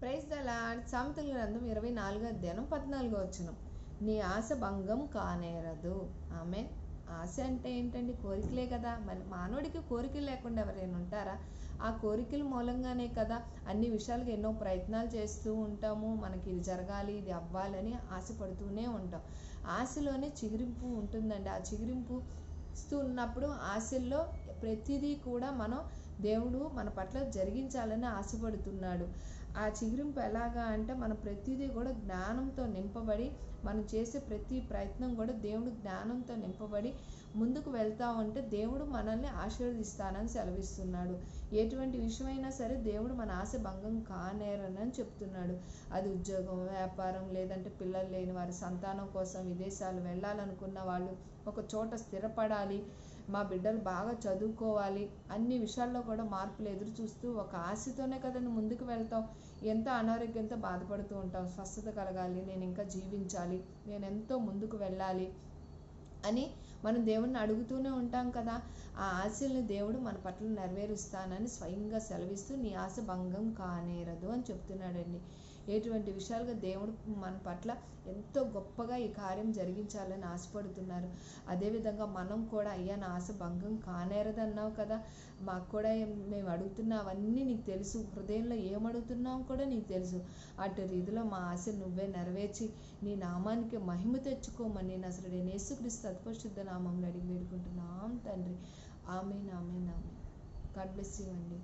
Praise the lord. సామెతల గ్రంథం 24వ అధ్యాయం 14వ వచనం. నీ ఆశ భంగం కానేరదు. ఆమె ఆశ అంటే ఏంటండి? కోరికలే కదా. మరి మానవుడికి కోరికలు లేకుండా ఎవరైనా ఉంటారా? ఆ కోరికల మూలంగానే కదా అన్ని విషయాలకు ఎన్నో ప్రయత్నాలు చేస్తూ ఉంటాము. మనకి ఇది జరగాలి, ఇది అవ్వాలని ఆశపడుతూనే ఉంటాం. ఆశలోనే చిగురింపు ఉంటుందండి. ఆ చిగురింపు ఉన్నప్పుడు ఆశల్లో ప్రతిదీ కూడా దేవుడు మన పట్ల జరిగించాలని ఆశపడుతున్నాడు. ఆ చిగురింపు ఎలాగా అంటే మనం ప్రతిదీ కూడా జ్ఞానంతో నింపబడి, మనం చేసే ప్రతి ప్రయత్నం కూడా దేవుడు జ్ఞానంతో నింపబడి ముందుకు వెళ్తా ఉంటే దేవుడు మనల్ని ఆశీర్వదిస్తానని సెలవిస్తున్నాడు. ఎటువంటి విషయమైనా సరే దేవుడు మన ఆశ భంగం కానేరనని చెప్తున్నాడు. అది ఉద్యోగం, వ్యాపారం, లేదంటే పిల్లలు లేని వారి సంతానం కోసం విదేశాలు వెళ్ళాలనుకున్న వాళ్ళు, ఒక చోట స్థిరపడాలి, మా బిడ్డలు బాగా చదువుకోవాలి, అన్ని విషయాల్లో కూడా మార్పులు ఎదురు చూస్తూ ఒక ఆశతోనే కదండి ముందుకు వెళ్తాం. ఎంతో అనారోగ్యంతో బాధపడుతూ ఉంటాం. స్వస్థత కలగాలి, నేను ఇంకా జీవించాలి, నేను ఎంతో ముందుకు వెళ్ళాలి అని మనం దేవుణ్ణి అడుగుతూనే ఉంటాం కదా. ఆ ఆశల్ని దేవుడు మన పట్ల నెరవేరుస్తానని స్వయంగా సెలవిస్తూ నీ ఆశ భంగం కానేరదు అని చెప్తున్నాడండి. ఎటువంటి విషయాలుగా దేవుడు మన పట్ల ఎంతో గొప్పగా ఈ కార్యం జరిగించాలని ఆశపడుతున్నారు. అదేవిధంగా మనం కూడా అయ్యా నా ఆశ భంగం కానేరదన్నావు కదా, మాకు కూడా మేము అడుగుతున్నావన్నీ నీకు తెలుసు, హృదయంలో ఏమడుగుతున్నావు కూడా నీకు తెలుసు. అటు రీతిలో మా ఆశ నువ్వే నెరవేర్చి నీ నామానికి మహిమ తెచ్చుకోమని నజరేయుడైన యేసుక్రీస్తు అతిపరిశుద్ధ నామంలో అడిగి వేడుకుంటున్నాం తండ్రి. ఆమేన్, ఆమేన్, ఆమేన్. గాడ్ బ్లెస్ యూ అండి.